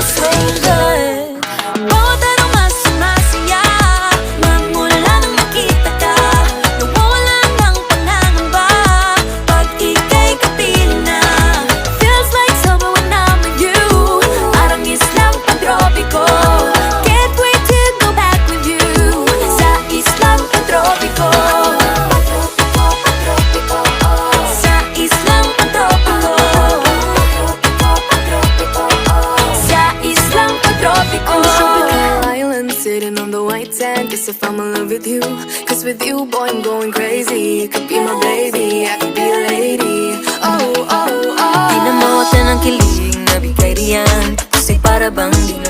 feels so good. Bawat araw mas sumasaya, magmula nang makita ka. Nawawala ng pangangamba pag ika'y kapiling na. Feels like summer when I'm with you, parang islang pantropiko. Can't wait to go back with you sa islang pantropiko. Sa islang pantropiko. Sa islang pantropiko. On tropical island, sitting on the white sand. Guess if I'm in love with you, cause with you, boy, I'm going crazy. You could be my baby, I could be a lady. Oh, oh, oh. Di na mawala ng kilig na bigay riyan, kasi para bang di